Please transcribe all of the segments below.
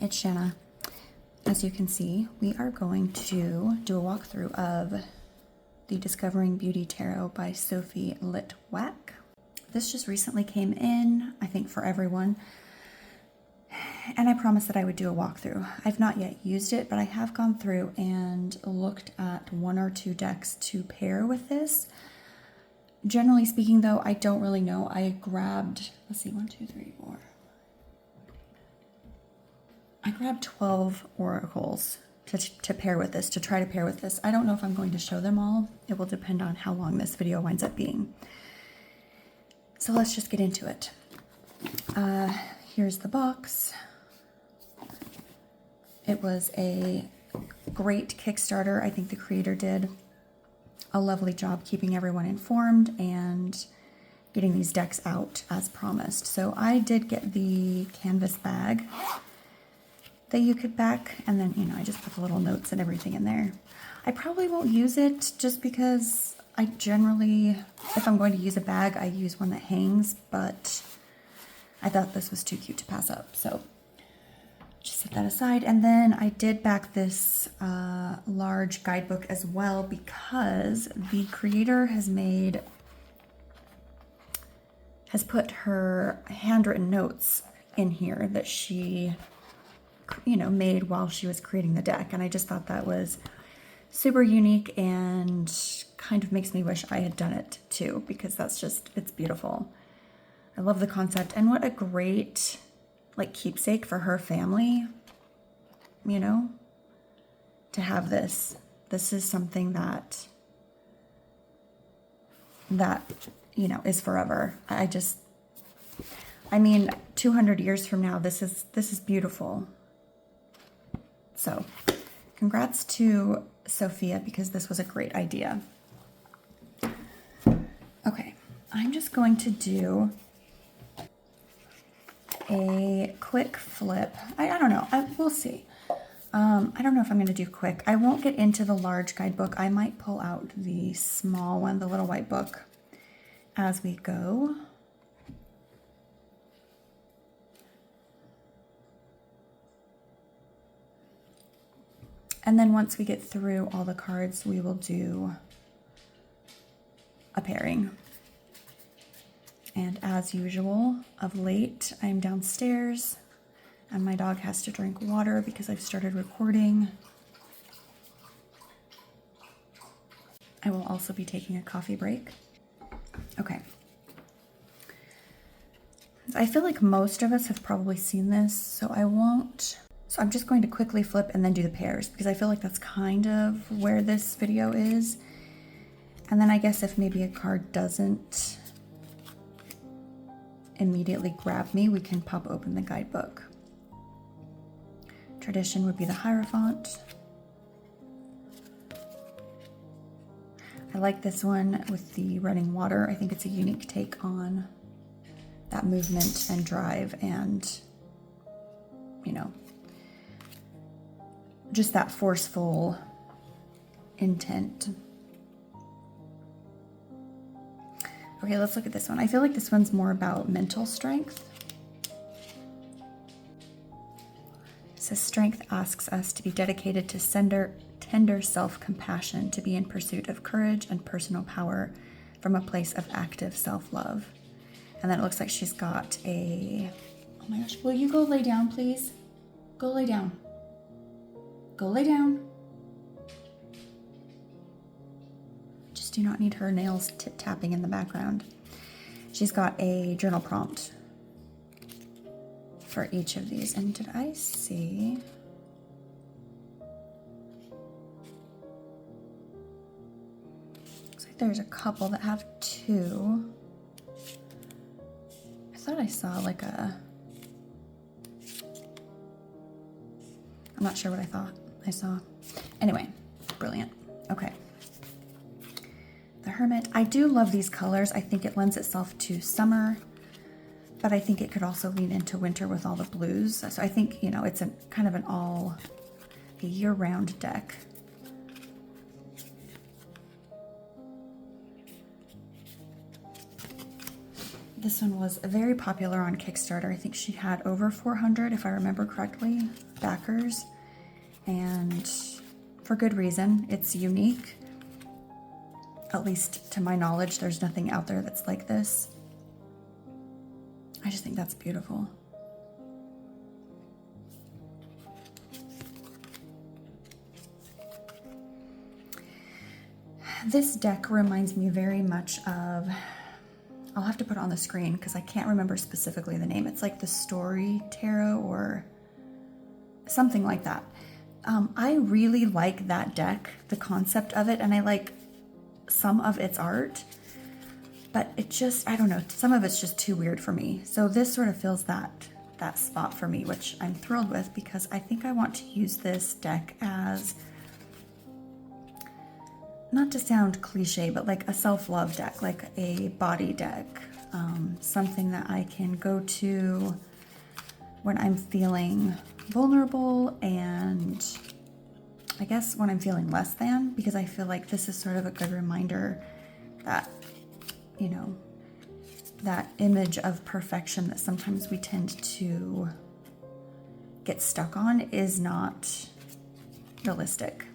it's Shanna. As you can see, we are going to do a walkthrough of the Discovering Beauty Tarot by Sophia Litwak. This just recently came in, I think for everyone, and I promised that I would do a walkthrough. I've not yet used it, but I have gone through and looked at one or two decks to pair with this. Generally speaking though, I don't really know. I grabbed, let's see, 1, 2, 3, 4. I grabbed 12 oracles to pair with this, to try to pair with this. I don't know if I'm going to show them all. It will depend on how long this video winds up being. So let's just get into it. Here's the box. It was a great Kickstarter. I think the creator did a lovely job keeping everyone informed and getting these decks out as promised. So I did get the canvas bag that you could back, and then, you know, I just put the little notes and everything in there. I probably won't use it just because I generally, if I'm going to use a bag, I use one that hangs, but I thought this was too cute to pass up, so just set that aside. And then I did back this large guidebook as well because the creator has put her handwritten notes in here that she, you know, made while she was creating the deck. And I just thought that was super unique and kind of makes me wish I had done it too, because that's just, it's beautiful. I love the concept, and what a great like keepsake for her family, you know, to have this. This is something that you know, is forever. I mean 200 years from now, this is beautiful. So congrats to Sophia, because this was a great idea. Okay, I'm just going to do a quick flip. I don't know, we'll see. I don't know if I'm going to do quick. I won't get into the large guidebook. I might pull out the small one, the little white book, as we go. And then once we get through all the cards, we will do a pairing. And as usual, of late, I'm downstairs and my dog has to drink water because I've started recording. I will also be taking a coffee break. Okay. I feel like most of us have probably seen this, so I won't. So I'm just going to quickly flip and then do the pairs, because I feel like that's kind of where this video is. And then I guess if maybe a card doesn't immediately grab me, we can pop open the guidebook. Tradition would be the Hierophant. I like this one with the running water. I think it's a unique take on that movement and drive and, you know, just that forceful intent. Okay, let's look at this one. I feel like this one's more about mental strength. It says strength asks us to be dedicated to tender self-compassion, to be in pursuit of courage and personal power from a place of active self-love. And then it looks like she's got a, oh my gosh, will you go lay down, please? Go lay down. Go lay down. Just do not need her nails tapping in the background. She's got a journal prompt for each of these. And did I see? Looks like there's a couple that have 2. I thought I saw like a, I'm not sure what I thought I saw. Anyway, brilliant. Okay. The Hermit. I do love these colors. I think it lends itself to summer, but I think it could also lean into winter with all the blues. So I think, you know, it's a kind of a year-round deck. This one was very popular on Kickstarter. I think she had over 400, if I remember correctly, backers, and for good reason. It's unique. At least to my knowledge, there's nothing out there that's like this. I just think that's beautiful. This deck reminds me very much of, I'll have to put it on the screen because I can't remember specifically the name. It's like the Story Tarot or something like that. I really like that deck, the concept of it, and I like some of its art, but it just, I don't know, some of it's just too weird for me. So this sort of fills that spot for me, which I'm thrilled with because I think I want to use this deck as, not to sound cliche, but like a self-love deck, like a body deck, something that I can go to when I'm feeling vulnerable and I guess when I'm feeling less than, because I feel like this is sort of a good reminder that, you know, that image of perfection that sometimes we tend to get stuck on is not realistic.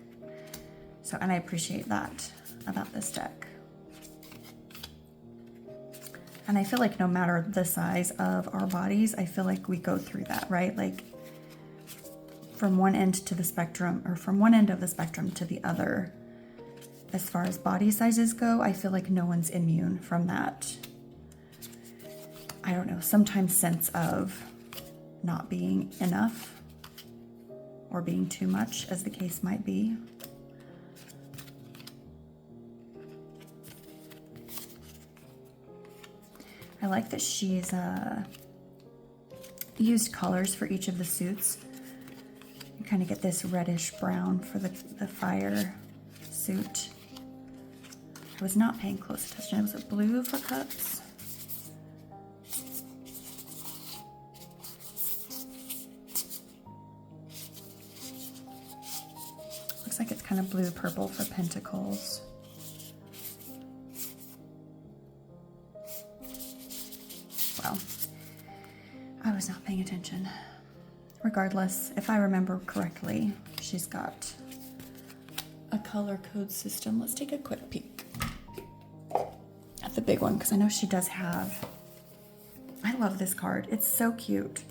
So, and I appreciate that about this deck. And I feel like no matter the size of our bodies, I feel like we go through that, right? Like from one end to the spectrum, or from one end of the spectrum to the other, as far as body sizes go, I feel like no one's immune from that, I don't know, sometimes sense of not being enough or being too much, as the case might be. I like that she's used colors for each of the suits. You kind of get this reddish brown for the fire suit. I was not paying close attention. Was it blue for cups? Looks like it's kind of blue purple for pentacles. Well, I was not paying attention. Regardless, if I remember correctly, she's got a color code system. Let's take a quick peek at the big one, because I know she does have, I love this card. It's so cute.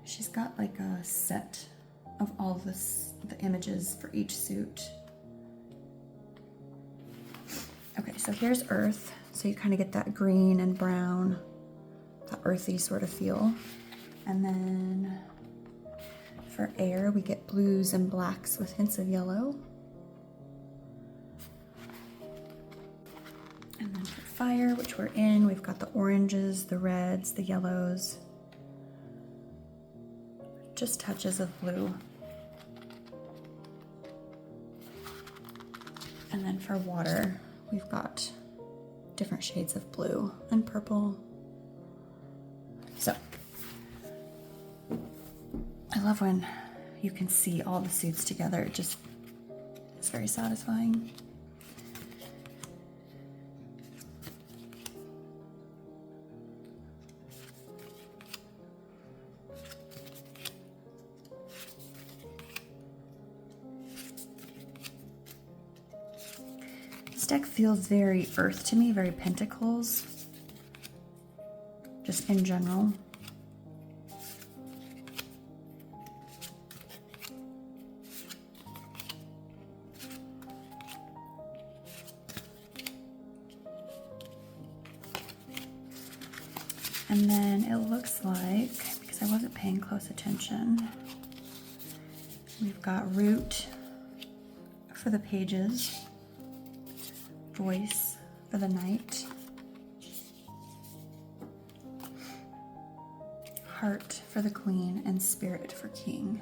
She's got like a set of all this, the images for each suit. Okay, so here's Earth. So you kind of get that green and brown, that earthy sort of feel. And then for air, we get blues and blacks with hints of yellow. And then for fire, which we're in, we've got the oranges, the reds, the yellows, just touches of blue. And then for water, we've got different shades of blue and purple. So, I love when you can see all the suits together. It just, it's very satisfying. This deck feels very earth to me, very pentacles, just in general. And then it looks like, because I wasn't paying close attention, we've got root for the pages, voice for the knight, heart for the queen, and spirit for king.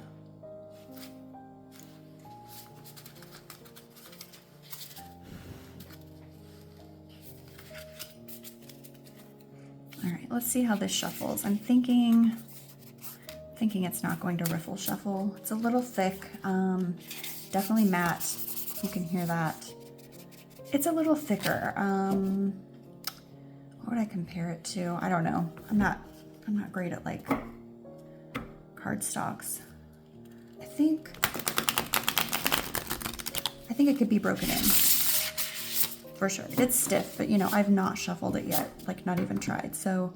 All right, let's see how this shuffles. I'm thinking it's not going to riffle shuffle. It's a little thick, definitely matte. You can hear that. It's a little thicker. What would I compare it to? I don't know. I'm not great at like cardstocks. I think it could be broken in, for sure. It's stiff, but you know, I've not shuffled it yet, like not even tried. So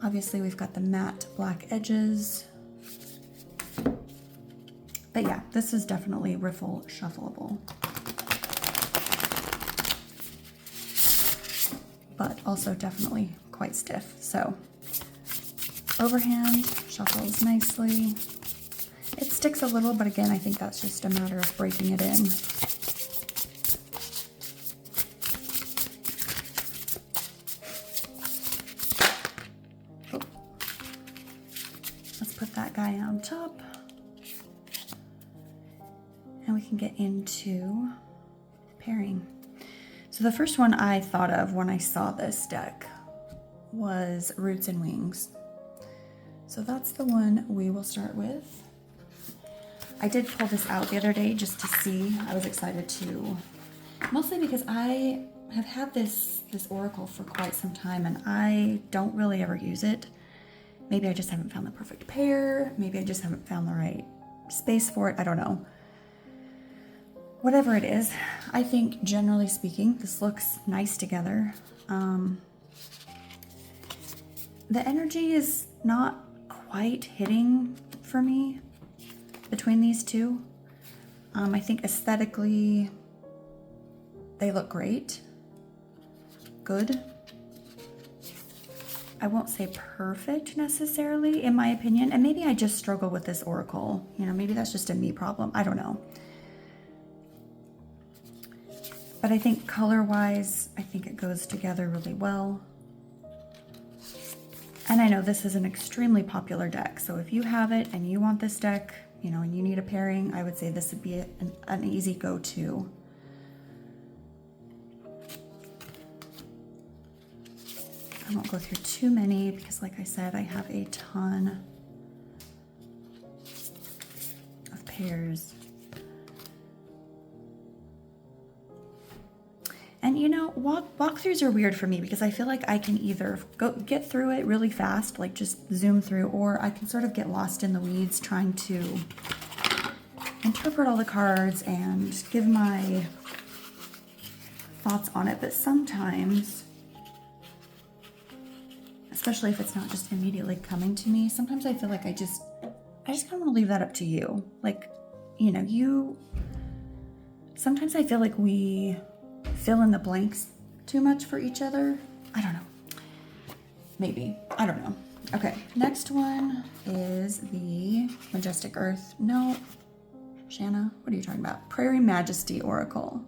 obviously we've got the matte black edges. But yeah, this is definitely riffle shuffleable. But also definitely quite stiff. So overhand shuffles nicely. It sticks a little, but again, I think that's just a matter of breaking it in. Oh. Let's put that guy on top. And we can get into pairing. So the first one I thought of when I saw this deck was Roots and Wings. So that's the one we will start with. I did pull this out the other day just to see. I was excited to, mostly because I have had this oracle for quite some time and I don't really ever use it. Maybe I just haven't found the perfect pair. Maybe I just haven't found the right space for it. I don't know. Whatever it is, I think generally speaking, this looks nice together. The energy is not quite hitting for me between these two. I think aesthetically, they look great. Good. I won't say perfect necessarily, in my opinion. And maybe I just struggle with this oracle. You know, maybe that's just a me problem. I don't know. But I think color-wise, I think it goes together really well. And I know this is an extremely popular deck, so if you have it and you want this deck, you know, and you need a pairing, I would say this would be an easy go-to. I won't go through too many because, like I said, I have a ton of pairs. And you know, walkthroughs are weird for me because I feel like I can either get through it really fast, like just zoom through, or I can sort of get lost in the weeds trying to interpret all the cards and give my thoughts on it. But sometimes, especially if it's not just immediately coming to me, sometimes I feel like I just kind of want to leave that up to you. Like, you know, sometimes I feel like we fill in the blanks too much for each other. I don't know. Maybe. I don't know. Okay, next one is the Majestic Earth. No, Shanna, what are you talking about? Prairie Majesty Oracle.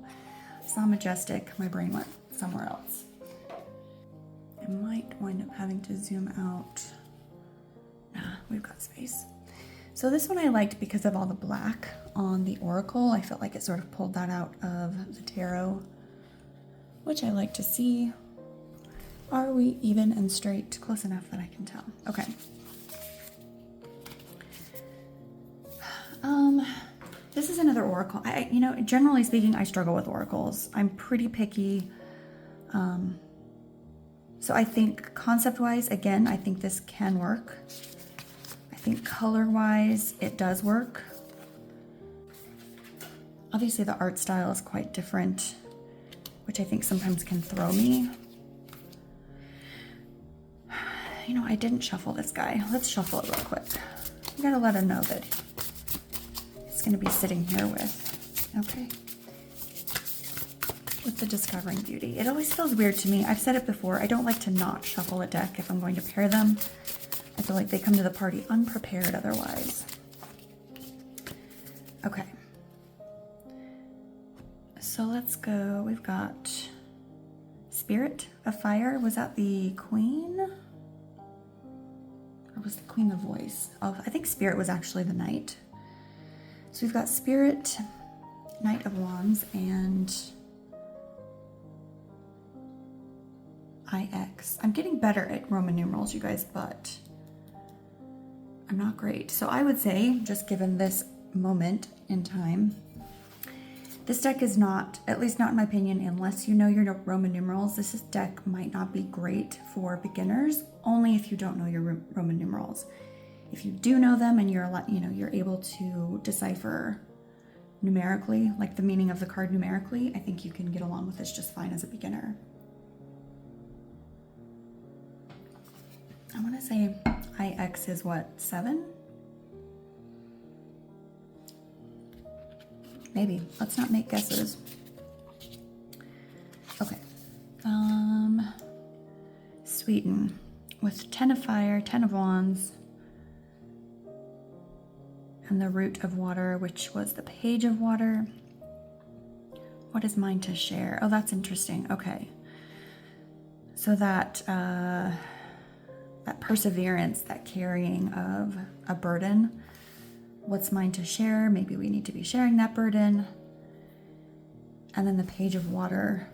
I saw Majestic, my brain went somewhere else. I might wind up having to zoom out. Nah, we've got space. So this one I liked because of all the black on the oracle. I felt like it sort of pulled that out of the tarot, which I like to see. Are we even and straight? Close enough that I can tell. Okay. This is another oracle. You know, generally speaking, I struggle with oracles. I'm pretty picky. So I think concept-wise, again, I think this can work. I think color-wise, it does work. Obviously, the art style is quite different, which I think sometimes can throw me. You know, I didn't shuffle this guy. Let's shuffle it real quick. You gotta let him know that it's gonna be sitting here with, okay, with the Discovering Beauty. It always feels weird to me. I've said it before. I don't like to not shuffle a deck if I'm going to pair them. I feel like they come to the party unprepared otherwise. Okay. So let's go. We've got Spirit of Fire. Was that the Queen? Or was the Queen the voice? Oh, I think Spirit was actually the Knight. So we've got Spirit, Knight of Wands, and IX. I'm getting better at Roman numerals, you guys, but I'm not great. So I would say, just given this moment in time, this deck is not, at least not in my opinion, unless you know your Roman numerals, this deck might not be great for beginners, only if you don't know your Roman numerals. if you do know them and you're able to decipher numerically, like the meaning of the card numerically, I think you can get along with this just fine as a beginner. I want to say IX is what, 7? Maybe. Let's not make guesses. Okay. Sweden with 10 of fire, 10 of wands, and the root of water, which was the page of water. What is mine to share? Oh, that's interesting. Okay. So that perseverance, that carrying of a burden. What's mine to share? Maybe we need to be sharing that burden. And then the page of water.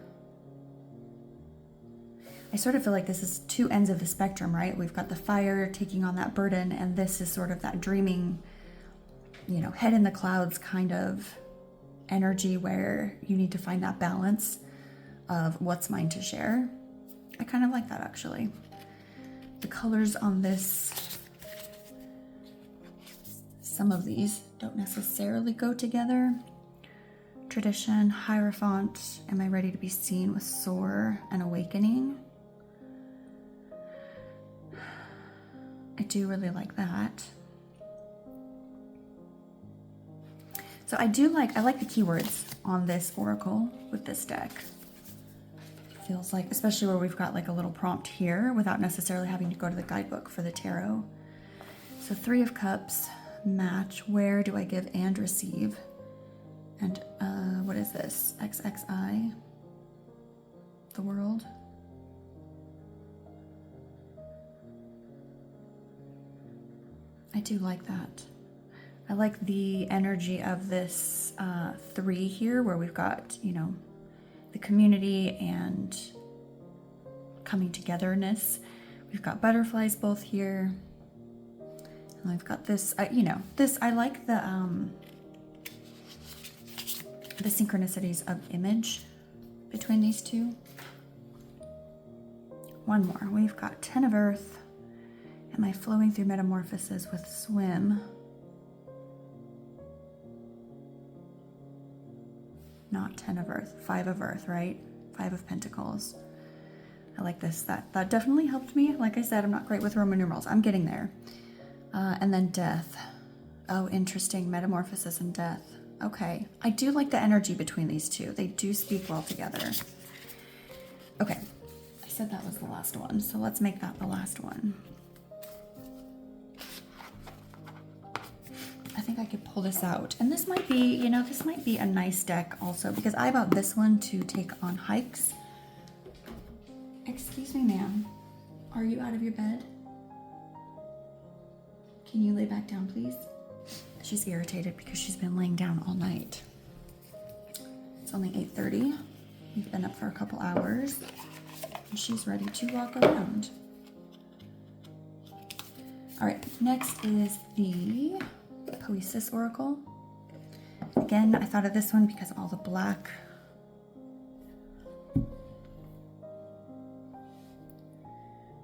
I sort of feel like this is two ends of the spectrum, right? We've got the fire taking on that burden, and this is sort of that dreaming, head in the clouds kind of energy where you need to find that balance of what's mine to share. I kind of like that, actually. The colors on this, some of these don't necessarily go together. Tradition, Hierophant, am I ready to be seen with Soar and Awakening? I do really like that. So I like the keywords on this oracle with this deck. Feels like, especially where we've got like a little prompt here without necessarily having to go to the guidebook for the tarot. So 3 of Cups, match, where do I give and receive? And what is this? XXI, the world. I do like that. I like the energy of this 3 here, where we've got, the community and coming togetherness. We've got butterflies both here. And I've got this, this, I like the synchronicities of image between these two. One more. We've got 10 of Earth. Am I flowing through metamorphosis with Swim? Not 10 of Earth, 5 of Earth, right? 5 of Pentacles. I like this. That definitely helped me. Like I said, I'm not great with Roman numerals. I'm getting there. And then Death. Oh, interesting. Metamorphosis and Death. Okay. I do like the energy between these two. They do speak well together. Okay. I said that was the last one, so let's make that the last one. I think I could pull this out. And this might be, this might be a nice deck also, because I bought this one to take on hikes. Excuse me, ma'am. Are you out of your bed? Can you lay back down, please? She's irritated because she's been laying down all night. It's only 8:30. We've been up for a couple hours, and she's ready to walk around. All right, next is the Poesis Oracle. Again, I thought of this one because of all the black.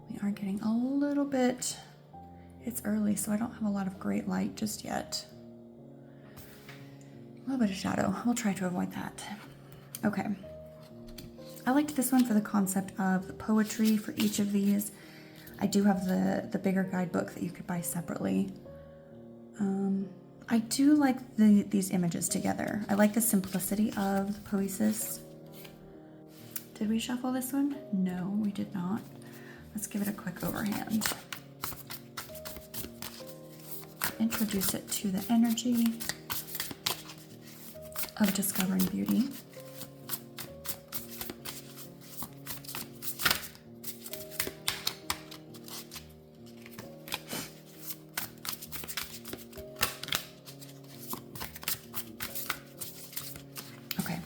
We are getting a little bit, it's early, so I don't have a lot of great light just yet. A little bit of shadow. We'll try to avoid that. Okay. I liked this one for the concept of the poetry for each of these. I do have the bigger guidebook that you could buy separately. I do like these images together. I like the simplicity of the Poesis. Did we shuffle this one? No, we did not. Let's give it a quick overhand. Introduce it to the energy of discovering beauty. Okay.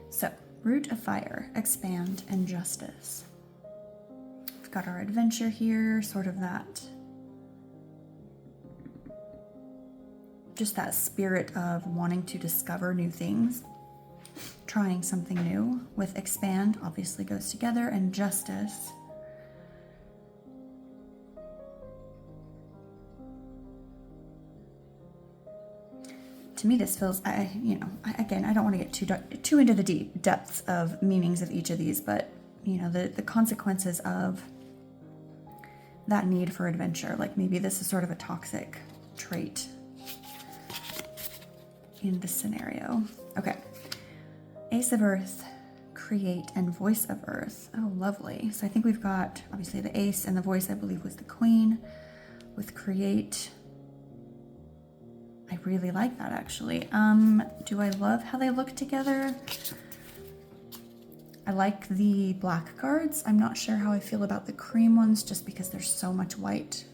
So, root of fire, expand, and justice. We've got our adventure here, sort of that, just that spirit of wanting to discover new things. trying something new, with expand obviously goes together, and justice. To me, this feels, again, I don't want to get too into the deep depths of meanings of each of these, but the consequences of that need for adventure. Like maybe this is sort of a toxic trait in this scenario. Okay. Ace of Earth, create, and voice of Earth. Oh, lovely. So I think we've got obviously the ace, and the voice I believe was the queen. With create, I really like that actually. Do I love how they look together? I like the black cards. I'm not sure how I feel about the cream ones just because there's so much white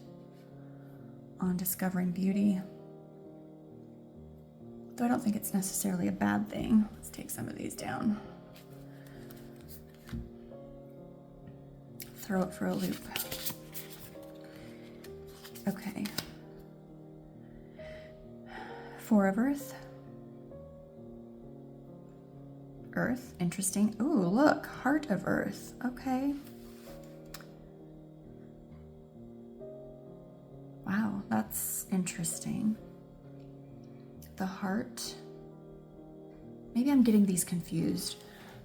on Discovering Beauty. Though I don't think it's necessarily a bad thing. Let's take some of these down. Throw it for a loop. Okay. Four of Earth. Earth, interesting. Ooh, look, Heart of Earth. Okay. Wow, that's interesting. The heart. Maybe I'm getting these confused.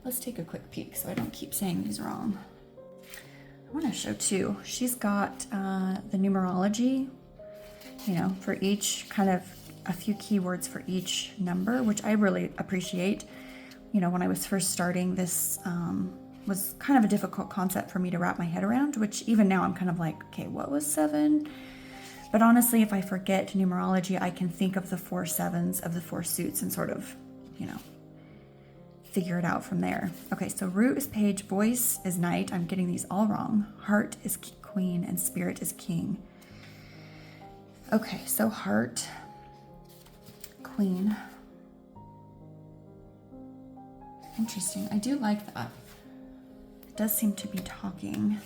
Let's take a quick peek so I don't keep saying these wrong. I want to show too. She's got the numerology, for each kind of a few keywords for each number, which I really appreciate. When I was first starting, this was kind of a difficult concept for me to wrap my head around, which even now I'm kind of like, okay, what was 7? But honestly, if I forget numerology, I can think of the 4 sevens of the 4 suits and sort of, figure it out from there. Okay, so root is page, voice is knight. I'm getting these all wrong. Heart is queen, and spirit is king. Okay, so heart, queen. Interesting. I do like that. It does seem to be talking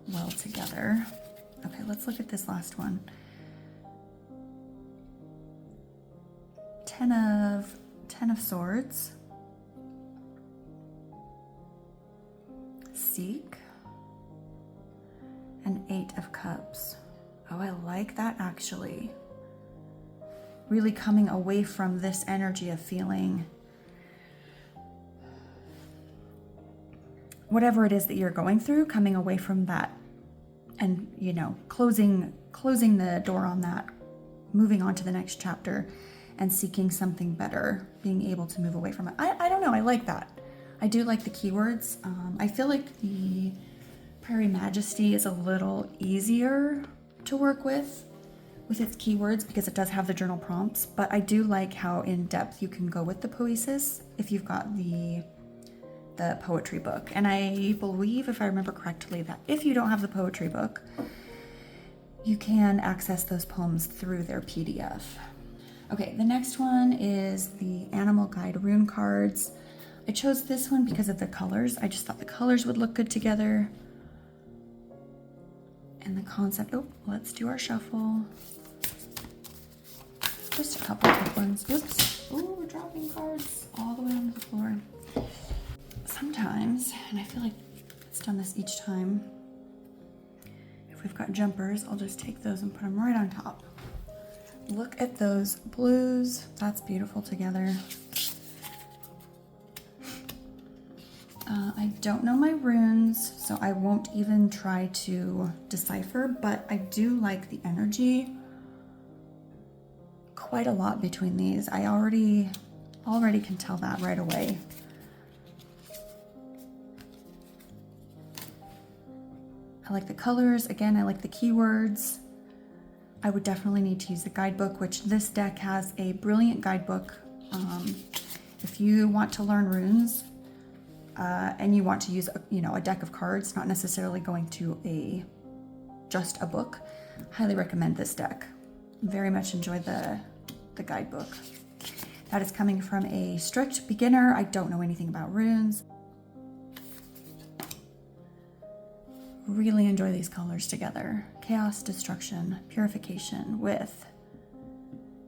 well together. Okay, let's look at this last one. 10 of Swords. Seek. And 8 of Cups. Oh, I like that actually. Really coming away from this energy of feeling whatever it is that you're going through, coming away from that and, closing the door on that, moving on to the next chapter and seeking something better, being able to move away from it. I don't know, I like that. I do like the keywords. I feel like the Prairie Majesty is a little easier to work with its keywords because it does have the journal prompts, but I do like how in depth you can go with the poesis if you've got the poetry book. And I believe, if I remember correctly, that if you don't have the poetry book, you can access those poems through their PDF. Okay, the next one is the Animal Guide rune cards. I chose this one because of the colors. I just thought the colors would look good together. And the concept, let's do our shuffle. Just a couple quick ones. Oops, we're dropping cards all the way onto the floor. Sometimes, and I feel like it's done this each time, if we've got jumpers, I'll just take those and put them right on top. Look at those blues. That's beautiful together. I don't know my runes, so I won't even try to decipher, but I do like the energy quite a lot between these. I already can tell that right away. I like the colors. Again, I like the keywords. I would definitely need to use the guidebook, which this deck has a brilliant guidebook. If you want to learn runes and you want to use a deck of cards, not necessarily going to just a book, highly recommend this deck. Very much enjoy the guidebook. That is coming from a strict beginner. I don't know anything about runes. Really enjoy these colors together. Chaos, destruction, purification with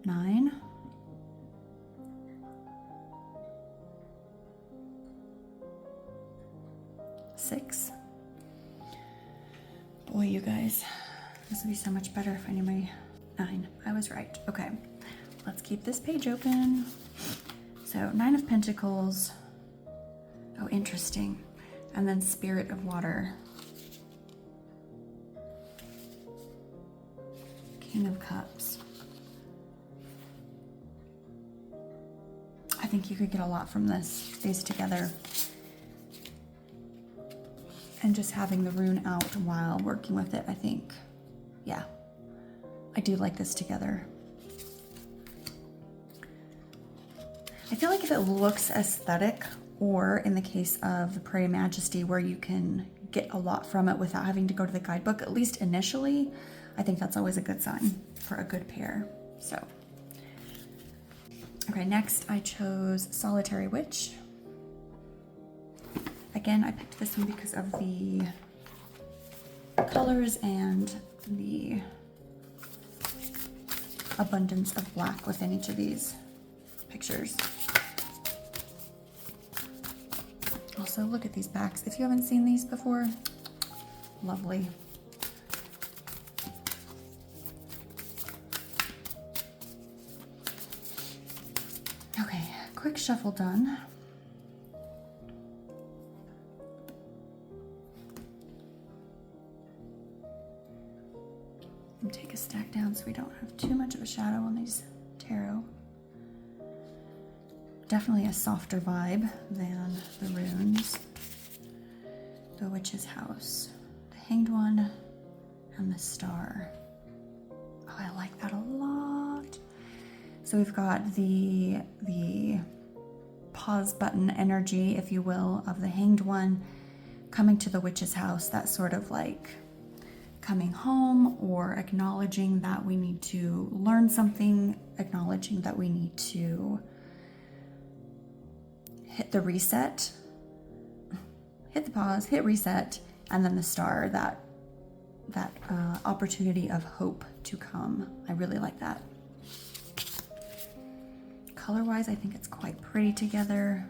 9, 6. Boy, you guys, this would be so much better if I knew my 9. I was right. Okay, let's keep this page open. So 9 of Pentacles. Oh, interesting. And then Spirit of Water. King of Cups. I think you could get a lot from these together. And just having the rune out while working with it, I think, yeah, I do like this together. I feel like if it looks aesthetic, or in the case of the Prairie Majesty, where you can get a lot from it without having to go to the guidebook, at least initially, I think that's always a good sign for a good pair. So, okay, next I chose Solitary Witch. Again, I picked this one because of the colors and the abundance of black within each of these pictures. Also, look at these backs. If you haven't seen these before, lovely. Okay, quick shuffle done. And take a stack down so we don't have too much of a shadow on these tarot. Definitely a softer vibe than the runes. The Witch's House, the Hanged One, and the Star. Oh, I like that a lot. So we've got the pause button energy, if you will, of the Hanged One coming to the Witch's House. That sort of like coming home, or acknowledging that we need to learn something, acknowledging that we need to hit the reset, hit the pause, hit reset, and then the Star, that opportunity of hope to come. I really like that. Color-wise, I think it's quite pretty together.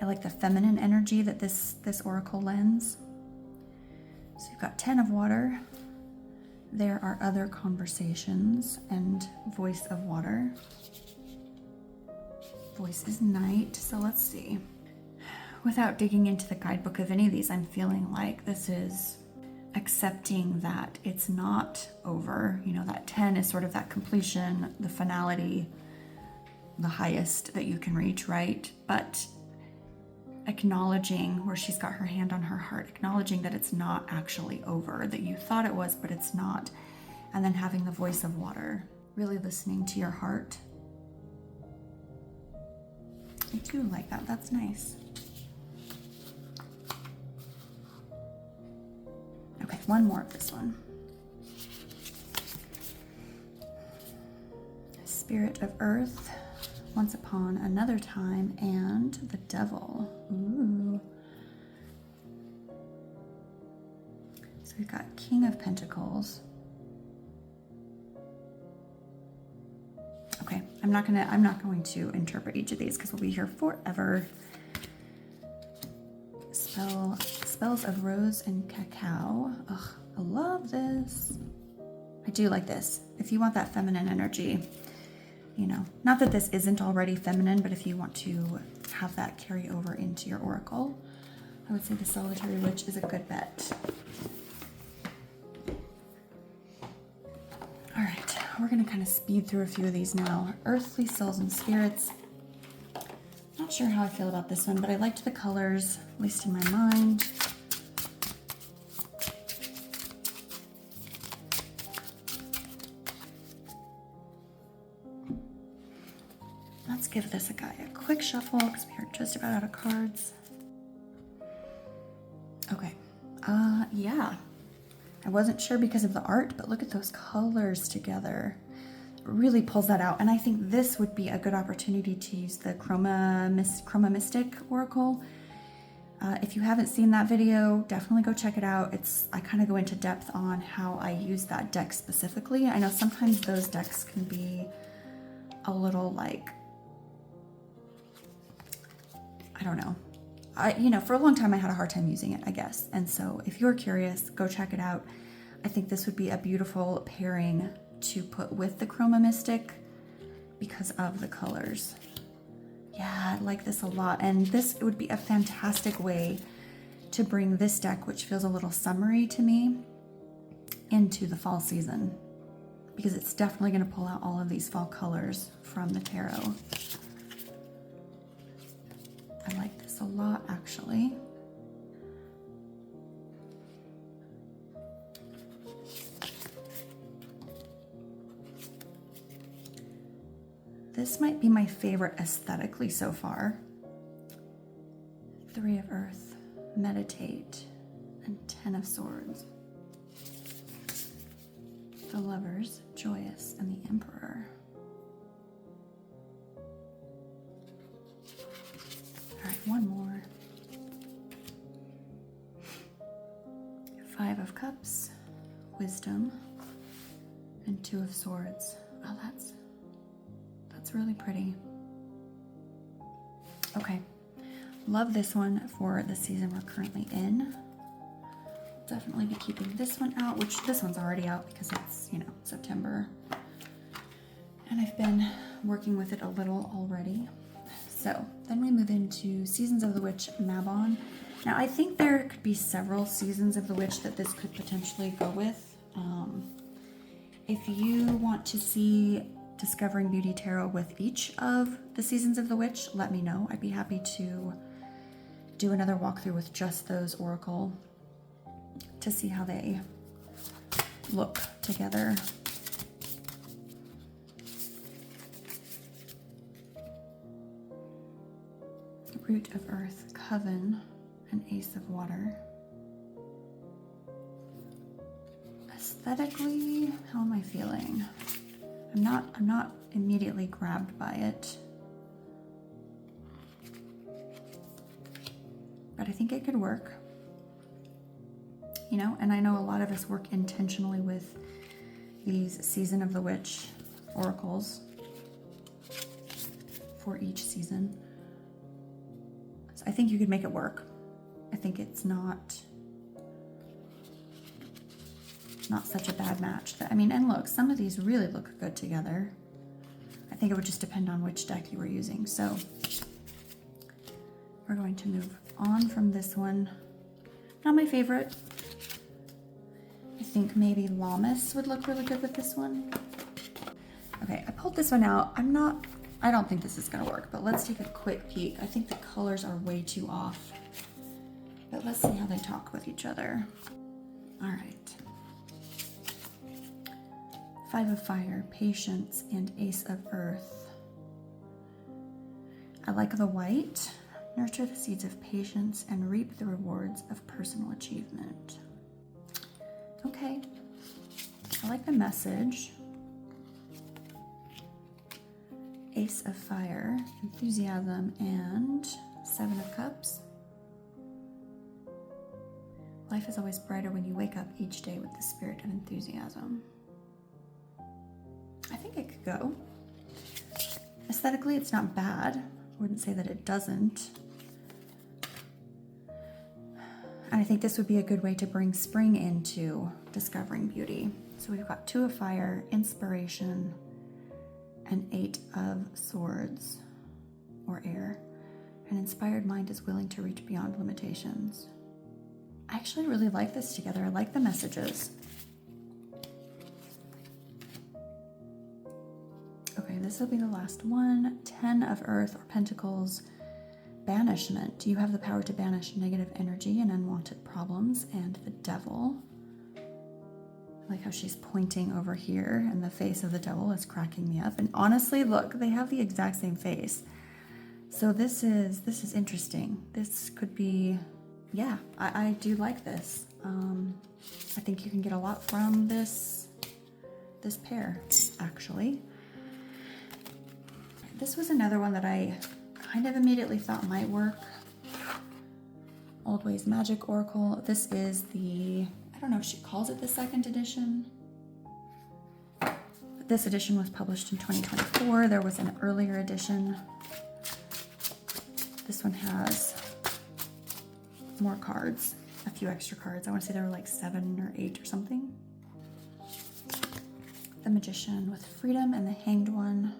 I like the feminine energy that this oracle lends. So you've got 10 of Water. There are other conversations and Voice of Water. Voice is Night. So let's see. Without digging into the guidebook of any of these, I'm feeling like this is accepting that it's not over. You know, that 10 is sort of that completion, the finality, the highest that you can reach, right? But acknowledging, where she's got her hand on her heart, acknowledging that it's not actually over, that you thought it was, but it's not. And then having the Voice of Water, really listening to your heart. I do like that. That's nice. Okay, one more of this one. Spirit of Earth, Once Upon Another Time, and the Devil. Ooh. So we've got King of Pentacles. Okay, I'm not going to interpret each of these because we'll be here forever. Spells of Rose and Cacao. Ugh, I love this. I do like this. If you want that feminine energy, you know, not that this isn't already feminine, but if you want to have that carry over into your oracle, I would say the Solitary Witch is a good bet. All right, we're gonna kind of speed through a few of these now. Earthly Souls and Spirits. Not sure how I feel about this one, but I liked the colors, at least in my mind. Let's give this a quick shuffle because we are just about out of cards. Okay, yeah. I wasn't sure because of the art, but look at those colors together. It really pulls that out. And I think this would be a good opportunity to use the Chroma Mystic Oracle. If you haven't seen that video, definitely go check it out. I kind of go into depth on how I use that deck specifically. I know sometimes those decks can be a little like, I don't know, for a long time I had a hard time using it, I guess. And so if you're curious, go check it out. I think this would be a beautiful pairing to put with the Chroma Mystic because of the colors. Yeah, I like this a lot. And this would be a fantastic way to bring this deck, which feels a little summery to me, into the fall season, because it's definitely going to pull out all of these fall colors from the tarot. I like this a lot, actually. This might be my favorite aesthetically so far. 3 of Earth, Meditate, and 10 of Swords. The Lovers, Joyous, and the Emperor. All right, one more. 5 of Cups, Wisdom, and 2 of Swords. Oh, that's really pretty. Okay, love this one for the season we're currently in. Definitely be keeping this one out, which this one's already out because it's, September. And I've been working with it a little already. So then we move into Seasons of the Witch Mabon. Now I think there could be several Seasons of the Witch that this could potentially go with. If you want to see Discovering Beauty Tarot with each of the Seasons of the Witch, let me know. I'd be happy to do another walkthrough with just those oracle to see how they look together. Root of Earth, Coven, and Ace of Water. Aesthetically, how am I feeling? I'm not immediately grabbed by it, but I think it could work. And I know a lot of us work intentionally with these Season of the Witch oracles for each season. So I think you could make it work. I think it's not such a bad match. And look, some of these really look good together. I think it would just depend on which deck you were using. So we're going to move on from this one. Not my favorite. I think maybe Lammas would look really good with this one. Okay, I pulled this one out. I don't think this is gonna work, but let's take a quick peek. I think the colors are way too off, but let's see how they talk with each other. All right. 5 of Fire, Patience, and Ace of Earth. I like the white. Nurture the seeds of patience and reap the rewards of personal achievement. Okay, I like the message. Ace of Fire, Enthusiasm, and 7 of Cups. Life is always brighter when you wake up each day with the spirit of enthusiasm. I think it could go. Aesthetically, it's not bad. I wouldn't say that it doesn't. And I think this would be a good way to bring spring into Discovering Beauty. So we've got 2 of Fire, Inspiration, and 8 of Swords, or Air. An inspired mind is willing to reach beyond limitations. I actually really like this together. I like the messages. Okay, this will be the last one. 10 of Earth or Pentacles, Banishment. You have the power to banish negative energy and unwanted problems. And the Devil. I like how she's pointing over here and the face of the devil is cracking me up. And honestly, look, they have the exact same face. So this is interesting. This could be, yeah, I do like this. I think you can get a lot from this pair, actually. This was another one that I kind of immediately thought might work. Old Ways Magic Oracle. This is the, I don't know if she calls it the 2nd edition. But this edition was published in 2024. There was an earlier edition. This one has more cards, a few extra cards. I want to say there were like 7 or 8 or something. The Magician with Freedom and the Hanged One.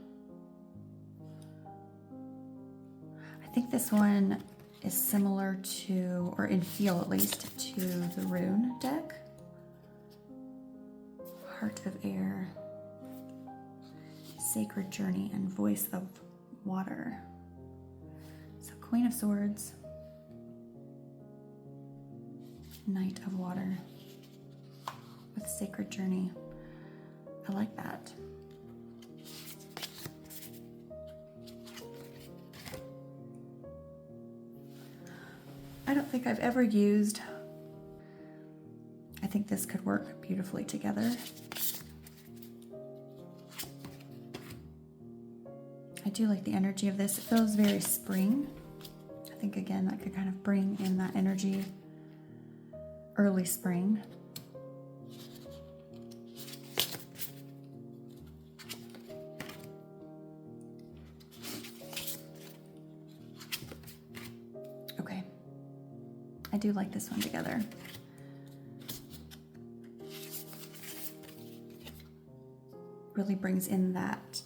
I think this one is similar to, or in feel at least, to the Rune deck. Heart of Air, Sacred Journey, and Voice of Water. So Queen of Swords, Knight of Water with Sacred Journey. I like that. I don't think I've ever used, I think this could work beautifully together. I do like the energy of this. It feels very spring. I think again that could kind of bring in that energy, early spring. Okay, I do like this one together. Really brings in that,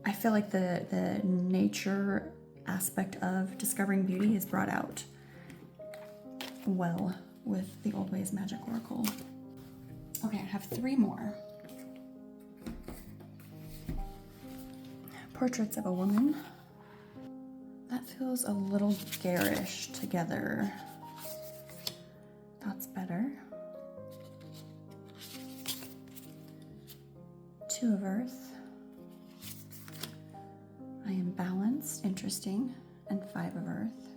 I feel like the nature aspect of Discovering Beauty is brought out well with the Old Ways Magic Oracle. Okay, I have 3 more. Portraits of a Woman. That feels a little garish together. That's better. 2 of Earth. I Am Balanced, interesting, and 5 of Earth.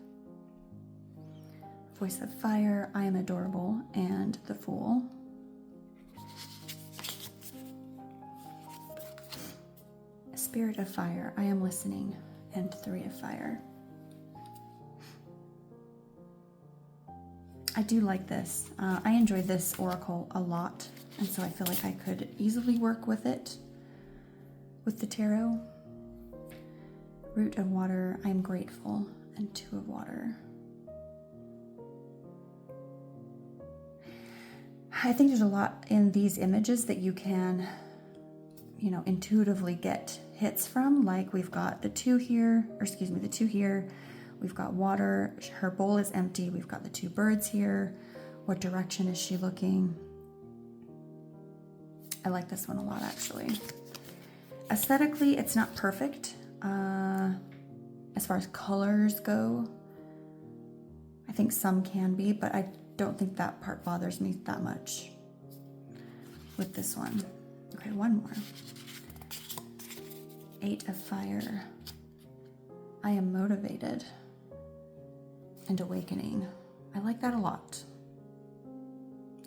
Voice of Fire, I Am Adorable, and the Fool. Spirit of Fire, I Am Listening, and 3 of Fire. I do like this. I enjoyed this oracle a lot, and so I feel like I could easily work with it with the tarot. Root of Water, I Am Grateful, and 2 of Water. I think there's a lot in these images that you can, you know, intuitively get hits from. Like we've got the 2 here, or excuse me, the 2 here. We've got water, her bowl is empty. We've got the 2 birds here. What direction is she looking? I like this one a lot, actually. Aesthetically, it's not perfect. As far as colors go, I think some can be, but I don't think that part bothers me that much with this one. Okay, 1 more. 8 of Fire. I Am Motivated and Awakening. I like that a lot.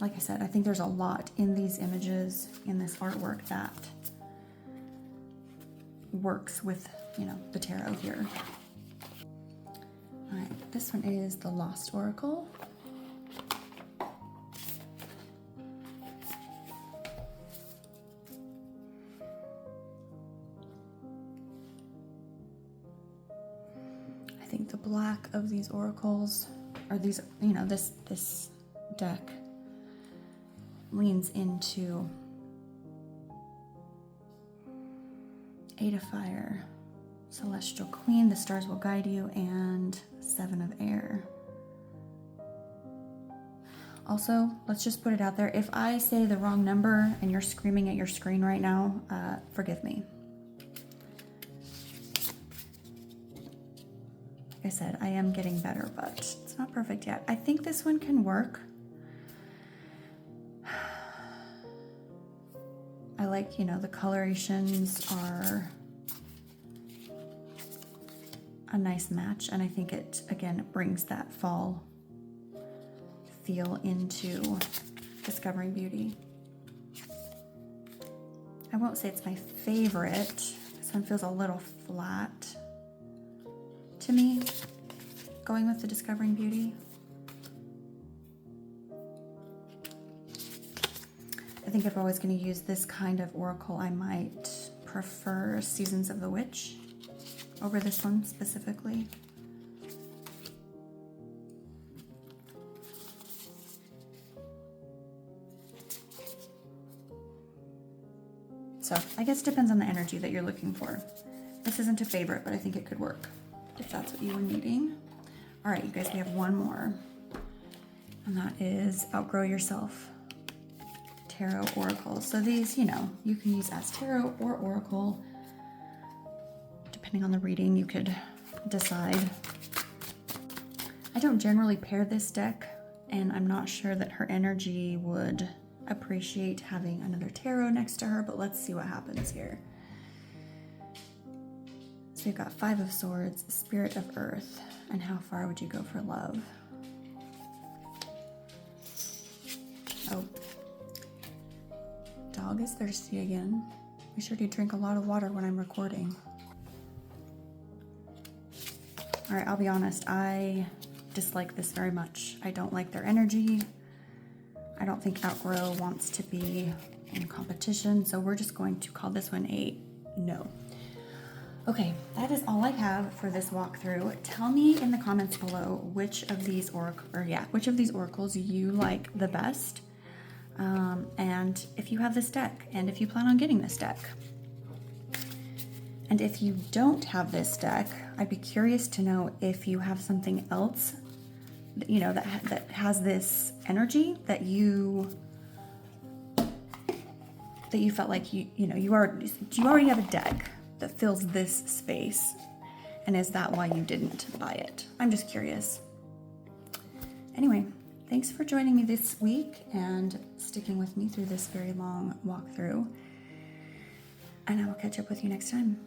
Like I said, I think there's a lot in these images, in this artwork, that works with, you know, the tarot here. All right, this one is the Lost Oracle. I think the black of these oracles, or these, you know, this deck leans into 8 of Fire, Celestial Queen, The Stars Will Guide You, and 7 of Air. Also, let's just put it out there. If I say the wrong number and you're screaming at your screen right now, forgive me. Like I said, I am getting better, but it's not perfect yet. I think this one can work. I like, you know, the colorations are a nice match, and I think it, again, brings that fall feel into Discovering Beauty. I won't say it's my favorite. This one feels a little flat to me, going with the Discovering Beauty. I think if I was going to use this kind of oracle, I might prefer Seasons of the Witch over this one specifically. So I guess it depends on the energy that you're looking for. This isn't a favorite, but I think it could work if that's what you were needing. All right, you guys, we have one more, and that is Outgrow Yourself Tarot Oracle. So these, you know, you can use as tarot or oracle. Depending on the reading, you could decide. I don't generally pair this deck, and I'm not sure that her energy would appreciate having another tarot next to her, but let's see what happens here. So we've got Five of Swords, Spirit of Earth, and how far would you go for love? Oh, dog is thirsty again. Be sure to drink a lot of water when I'm recording. All right, I'll be honest, I dislike this very much. I don't like their energy. I don't think Outgrow wants to be in competition, so we're just going to call this one a no. Okay, that is all I have for this walkthrough. Tell me in the comments below which of these oracles you like the best, and if you have this deck, and if you plan on getting this deck. And if you don't have this deck, I'd be curious to know if you have something else, you know, that has this energy that you felt like you already have a deck that fills this space, and is that why you didn't buy it? I'm just curious. Anyway, thanks for joining me this week and sticking with me through this very long walkthrough, and I will catch up with you next time.